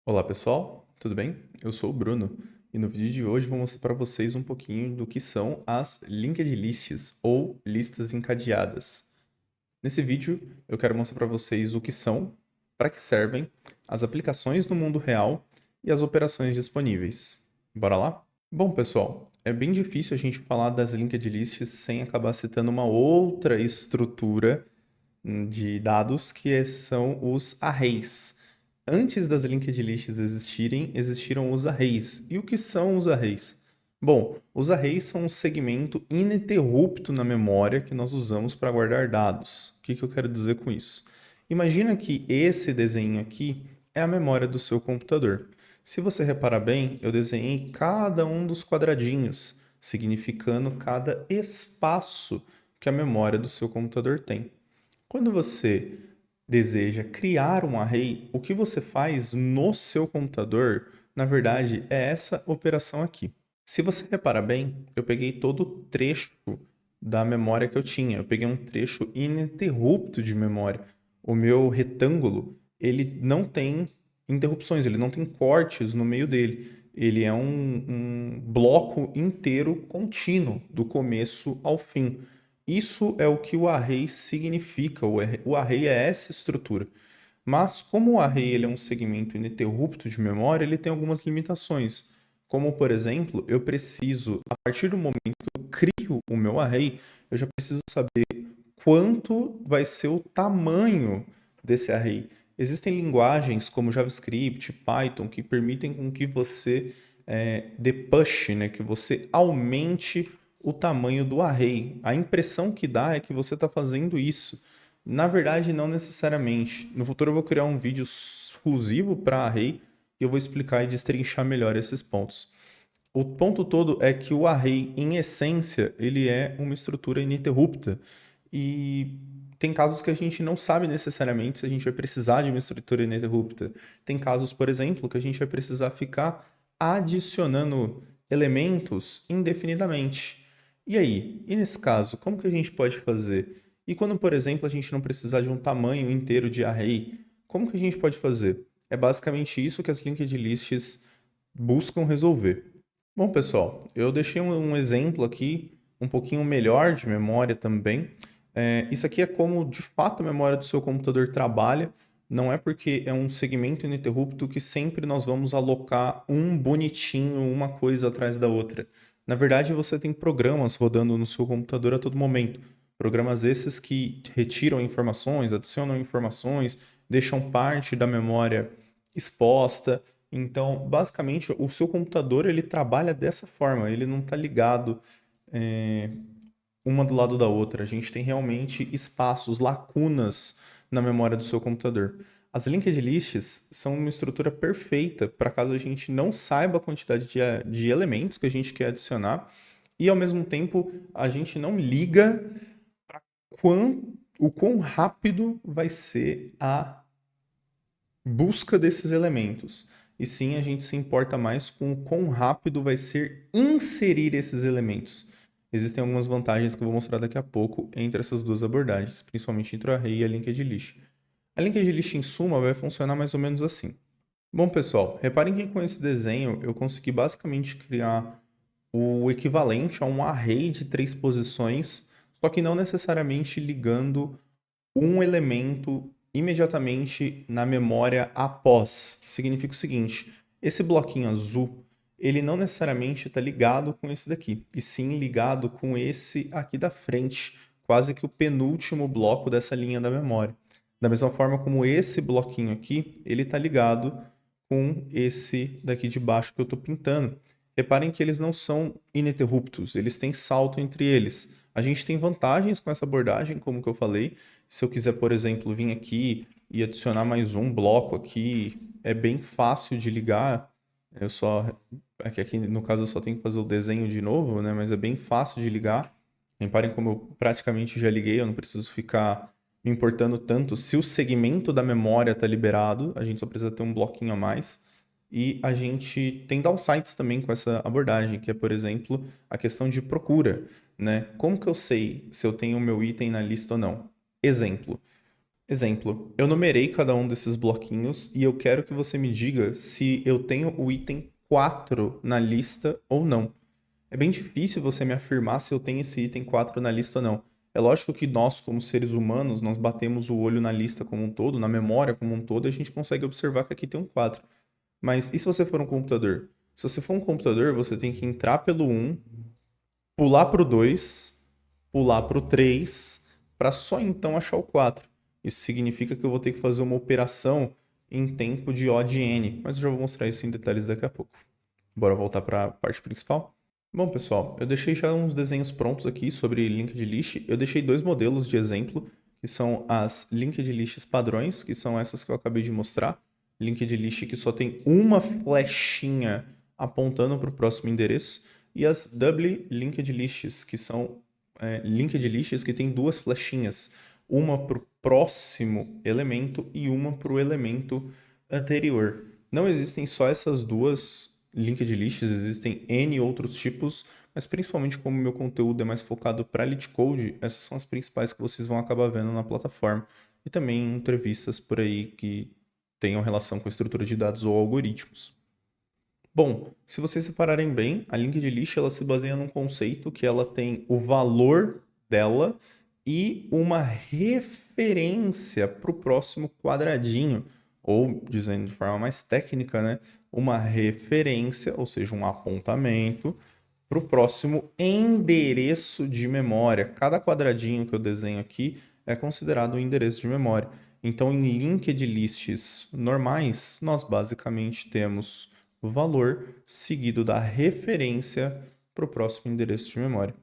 Olá pessoal, tudo bem? Eu sou o Bruno e no vídeo de hoje vou mostrar para vocês um pouquinho do que são as linked lists ou listas encadeadas. Nesse vídeo eu quero mostrar para vocês o que são, para que servem, as aplicações no mundo real e as operações disponíveis. Bora lá? Bom pessoal, é bem difícil a gente falar das linked lists sem acabar citando uma outra estrutura de dados são os arrays. Antes das linked lists existirem, existiram os arrays. E o que são os arrays? Bom, os arrays são um segmento ininterrupto na memória que nós usamos para guardar dados. O que eu quero dizer com isso? Imagina que esse desenho aqui é a memória do seu computador. Se você reparar bem, eu desenhei cada um dos quadradinhos, significando cada espaço que a memória do seu computador tem. Quando você deseja criar um array, o que você faz no seu computador, na verdade, é essa operação aqui. Se você reparar bem, eu peguei todo o trecho da memória que eu tinha. Eu peguei um trecho ininterrupto de memória. O meu retângulo, ele não tem interrupções, ele não tem cortes no meio dele. Ele é um bloco inteiro contínuo, do começo ao fim. Isso é o que o array significa. O array é essa estrutura. Mas como o array ele é um segmento ininterrupto de memória, ele tem algumas limitações. Como, por exemplo, eu preciso, a partir do momento que eu crio o meu array, eu já preciso saber quanto vai ser o tamanho desse array. Existem linguagens como JavaScript, Python, que permitem com que você depush, né, que você aumente o tamanho do array. A impressão que dá é que você está fazendo isso. Na verdade, não necessariamente. No futuro eu vou criar um vídeo exclusivo para array e eu vou explicar e destrinchar melhor esses pontos. O ponto todo é que o array, em essência, ele é uma estrutura ininterrupta. E tem casos que a gente não sabe necessariamente se a gente vai precisar de uma estrutura ininterrupta. Tem casos, por exemplo, que a gente vai precisar ficar adicionando elementos indefinidamente. E aí? E nesse caso, como que a gente pode fazer? E quando, por exemplo, a gente não precisar de um tamanho inteiro de array, como que a gente pode fazer? É basicamente isso que as linked lists buscam resolver. Bom, pessoal, eu deixei um exemplo aqui, um pouquinho melhor de memória também. Isso aqui é como de fato a memória do seu computador trabalha. Não é porque é um segmento ininterrupto que sempre nós vamos alocar um bonitinho, uma coisa atrás da outra. Na verdade, você tem programas rodando no seu computador a todo momento. Programas esses que retiram informações, adicionam informações, deixam parte da memória exposta. Então, basicamente, o seu computador ele trabalha dessa forma, ele não está ligado uma do lado da outra. A gente tem realmente espaços, lacunas na memória do seu computador. As linked lists são uma estrutura perfeita para caso a gente não saiba a quantidade de elementos que a gente quer adicionar e, ao mesmo tempo, a gente não liga o quão rápido vai ser a busca desses elementos. E sim, a gente se importa mais com o quão rápido vai ser inserir esses elementos. Existem algumas vantagens que eu vou mostrar daqui a pouco entre essas duas abordagens, principalmente entre o array e a linked list. A linked list, em suma, vai funcionar mais ou menos assim. Bom, pessoal, reparem que com esse desenho eu consegui basicamente criar o equivalente a um array de 3 posições, só que não necessariamente ligando um elemento imediatamente na memória após. Significa o seguinte: esse bloquinho azul, ele não necessariamente está ligado com esse daqui, e sim ligado com esse aqui da frente, quase que o penúltimo bloco dessa linha da memória. Da mesma forma como esse bloquinho aqui, ele está ligado com esse daqui de baixo que eu estou pintando. Reparem que eles não são ininterruptos, eles têm salto entre eles. A gente tem vantagens com essa abordagem, como que eu falei. Se eu quiser, por exemplo, vir aqui e adicionar mais um bloco aqui, é bem fácil de ligar. Eu só, aqui no caso eu só tenho que fazer o desenho de novo, né? Mas é bem fácil de ligar. Reparem como eu praticamente já liguei, eu não preciso ficar me importando tanto. Se o segmento da memória está liberado, a gente só precisa ter um bloquinho a mais. E a gente tem downsides também com essa abordagem, que é, por exemplo, a questão de procura, né? Como que eu sei se eu tenho o meu item na lista ou não? Exemplo, Exemplo, eu numerei cada um desses bloquinhos e eu quero que você me diga se eu tenho o item 4 na lista ou não. É bem difícil você me afirmar se eu tenho esse item 4 na lista ou não. É lógico que nós, como seres humanos, nós batemos o olho na lista como um todo, na memória como um todo, e a gente consegue observar que aqui tem um 4. Mas e se você for um computador? Se você for um computador, você tem que entrar pelo 1, pular para o 2, pular para o 3, para só então achar o 4. Isso significa que eu vou ter que fazer uma operação em tempo de O de n, mas eu já vou mostrar isso em detalhes daqui a pouco. Bora voltar para a parte principal? Bom, pessoal, eu deixei já uns desenhos prontos aqui sobre linked list. Eu deixei dois modelos de exemplo, que são as linked lists padrões, que são essas que eu acabei de mostrar. Linked list que só tem uma flechinha apontando para o próximo endereço. E as double linked lists, que são linked lists que tem duas flechinhas. Uma para o próximo elemento e uma para o elemento anterior. Não existem só essas duas linked lists, existem N outros tipos, mas principalmente como o meu conteúdo é mais focado para LeetCode, essas são as principais que vocês vão acabar vendo na plataforma. E também entrevistas por aí que tenham relação com estrutura de dados ou algoritmos. Bom, se vocês separarem bem, a linked list ela se baseia num conceito que ela tem o valor dela e uma referência para o próximo quadradinho, ou dizendo de forma mais técnica, né, uma referência, ou seja, um apontamento para o próximo endereço de memória. Cada quadradinho que eu desenho aqui é considerado um endereço de memória. Então, em linked lists normais, nós basicamente temos o valor seguido da referência para o próximo endereço de memória.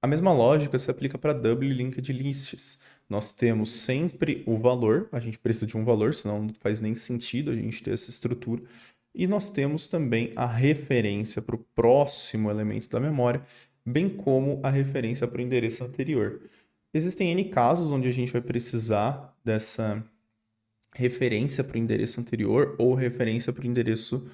A mesma lógica se aplica para double linked lists. Nós temos sempre o valor, a gente precisa de um valor, senão não faz nem sentido a gente ter essa estrutura. E nós temos também a referência para o próximo elemento da memória, bem como a referência para o endereço anterior. Existem N casos onde a gente vai precisar dessa referência para o endereço anterior ou referência para o endereço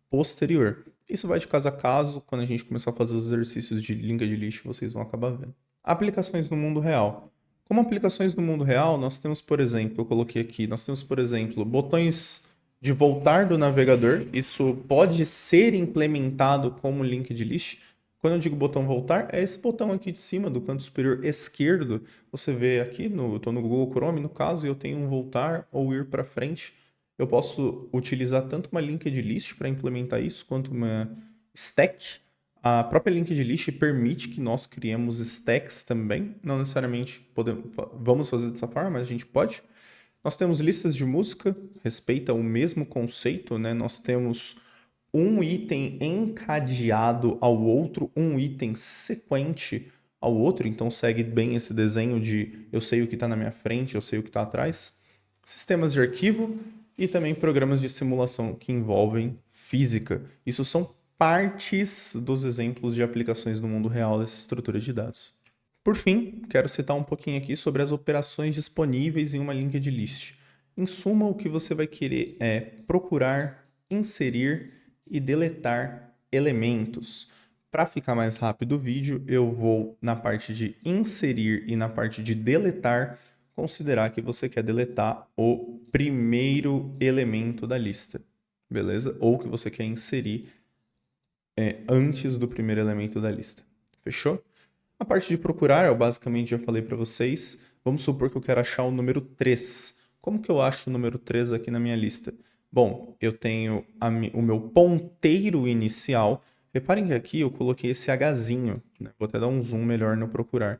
posterior. Isso vai de caso a caso, quando a gente começar a fazer os exercícios de linked list, vocês vão acabar vendo. Aplicações no mundo real. Como aplicações no mundo real, nós temos, por exemplo, eu coloquei aqui, nós temos, por exemplo, botões de voltar do navegador. Isso pode ser implementado como linked list. Quando eu digo botão voltar, é esse botão aqui de cima, do canto superior esquerdo. Você vê aqui, eu estou no Google Chrome, no caso, e eu tenho um voltar ou ir para frente. Eu posso utilizar tanto uma linked list para implementar isso, quanto uma stack. A própria linked list permite que nós criemos stacks também. Não necessariamente vamos fazer dessa forma, mas a gente pode. Nós temos listas de música, respeita o mesmo conceito, né? Nós temos um item encadeado ao outro, um item sequente ao outro, então segue bem esse desenho de eu sei o que está na minha frente, eu sei o que está atrás. Sistemas de arquivo e também programas de simulação que envolvem física. Isso são partes dos exemplos de aplicações no mundo real dessa estrutura de dados. Por fim, quero citar um pouquinho aqui sobre as operações disponíveis em uma linked list. Em suma, o que você vai querer é procurar, inserir e deletar elementos. Para ficar mais rápido o vídeo, eu vou na parte de inserir e na parte de deletar considerar que você quer deletar o primeiro elemento da lista, beleza? Ou que você quer inserir antes do primeiro elemento da lista. Fechou? A parte de procurar, eu basicamente já falei para vocês. Vamos supor que eu quero achar o número 3. Como que eu acho o número 3 aqui na minha lista? Bom, eu tenho o meu ponteiro inicial. Reparem que aqui eu coloquei esse Hzinho, né? Vou até dar um zoom melhor no procurar.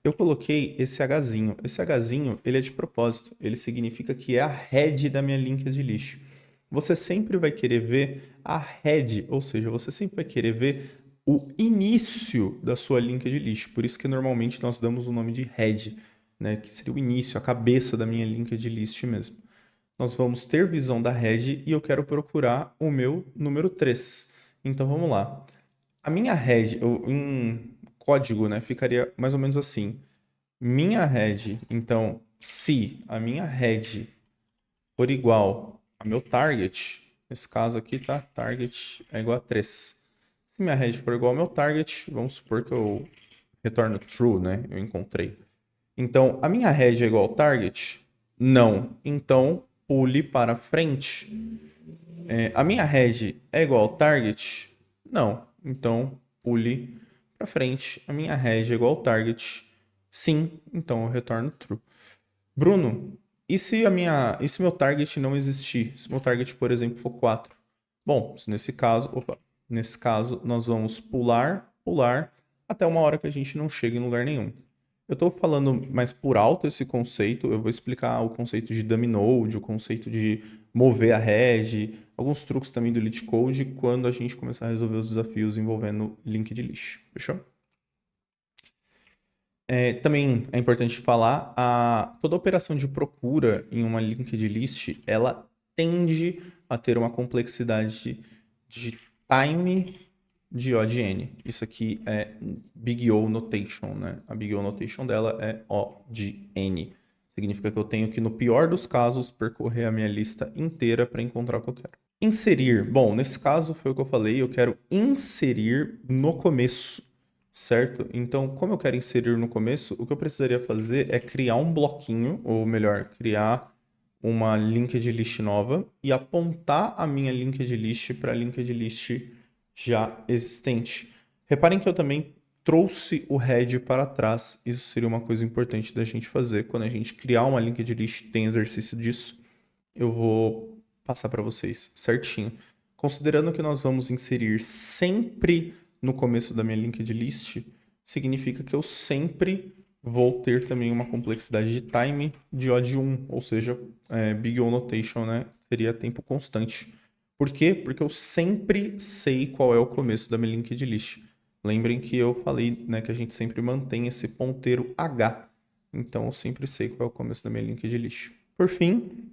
Eu coloquei esse Hzinho. Esse Hzinho, ele é de propósito. Ele significa que é a head da minha linked list. Você sempre vai querer ver a head, ou seja, você sempre vai querer ver o início da sua linked list. Por isso que normalmente nós damos o nome de head, né? Que seria o início, a cabeça da minha linked list mesmo. Nós vamos ter visão da head e eu quero procurar o meu número 3. Então vamos lá. A minha head, em código, né, ficaria mais ou menos assim. Minha head, então, se a minha head for igual a meu target, nesse caso aqui, tá? Target é igual a 3. Se minha head for igual ao meu target, vamos supor que eu retorno true, né? Eu encontrei. Então, a minha head é igual ao target, Não. Então, pule para frente. A minha head é igual ao target? Não. Então, pule para frente. A minha head é igual ao target? Sim. Então, eu retorno true. Bruno, e se meu target não existir? Se meu target, por exemplo, for 4? Bom, nesse caso, nós vamos pular, até uma hora que a gente não chega em lugar nenhum. Eu estou falando mais por alto esse conceito, eu vou explicar o conceito de dummy node, o conceito de mover a head, alguns truques também do LeetCode quando a gente começar a resolver os desafios envolvendo linked list. Fechou? Também é importante falar, toda operação de procura em uma linked list, ela tende a ter uma complexidade de time de O de N. Isso aqui é Big O Notation, né? A Big O Notation dela é O de N. Significa que eu tenho que, no pior dos casos, percorrer a minha lista inteira para encontrar o que eu quero. Inserir. Bom, nesse caso foi o que eu falei, eu quero inserir no começo, certo? Então, como eu quero inserir no começo, o que eu precisaria fazer é criar um bloquinho, ou melhor, criar uma linked list nova e apontar a minha linked list para a linked list já existente. Reparem que eu também trouxe o head para trás. Isso seria uma coisa importante da gente fazer. Quando a gente criar uma linked list, tem exercício disso. Eu vou passar para vocês certinho. Considerando que nós vamos inserir sempre no começo da minha linked list, significa que eu sempre vou ter também uma complexidade de time de O de 1, ou seja, Big O Notation, né? Seria tempo constante. Por quê? Porque eu sempre sei qual é o começo da minha linked list. Lembrem que eu falei, né, que a gente sempre mantém esse ponteiro H. Então eu sempre sei qual é o começo da minha linked list. Por fim,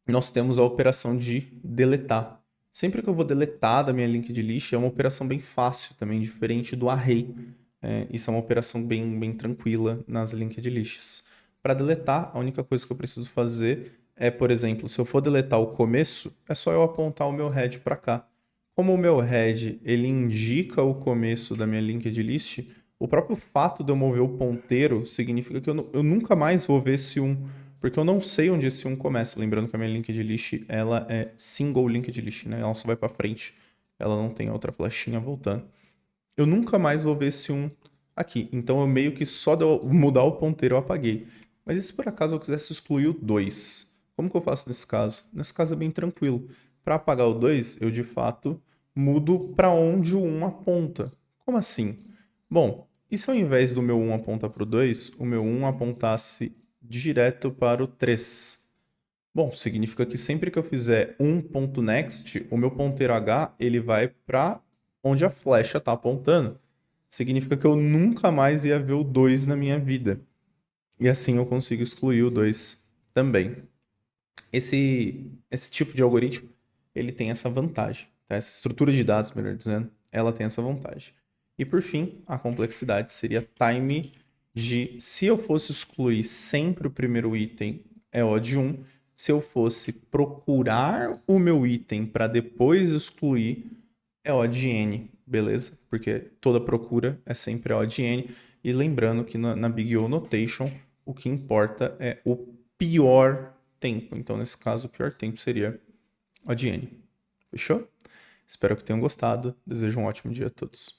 nós temos a operação de deletar. Sempre que eu vou deletar da minha linked list, é uma operação bem fácil também, diferente do array. Isso é uma operação bem tranquila nas linked lists. Para deletar, a única coisa que eu preciso fazer é, por exemplo, se eu for deletar o começo, é só eu apontar o meu head para cá. Como o meu head ele indica o começo da minha linked list, o próprio fato de eu mover o ponteiro significa que eu nunca mais vou ver esse 1, porque eu não sei onde esse 1 começa. Lembrando que a minha linked list ela é single linked list, né? Ela só vai para frente, ela não tem outra flechinha voltando. Eu nunca mais vou ver esse 1 aqui. Então eu meio que só de eu mudar o ponteiro eu apaguei. Mas e se por acaso eu quisesse excluir o 2? Como que eu faço nesse caso? Nesse caso é bem tranquilo. Para apagar o 2, eu de fato mudo para onde o 1 aponta. Como assim? Bom, e se ao invés do meu 1 apontar para o 2, o meu 1 apontasse direto para o 3? Bom, significa que sempre que eu fizer um ponto next, o meu ponteiro H ele vai para onde a flecha está apontando. Significa que eu nunca mais ia ver o 2 na minha vida. E assim eu consigo excluir o 2 também. Esse tipo de algoritmo, ele tem essa vantagem. Tá? Essa estrutura de dados, melhor dizendo, ela tem essa vantagem. E por fim, a complexidade seria time de, se eu fosse excluir sempre o primeiro item, é O de 1. Se eu fosse procurar o meu item para depois excluir, é O de N, beleza? Porque toda procura é sempre O de N. E lembrando que na Big O Notation, o que importa é o pior tempo. Então, nesse caso, o pior tempo seria O de N. Fechou? Espero que tenham gostado. Desejo um ótimo dia a todos.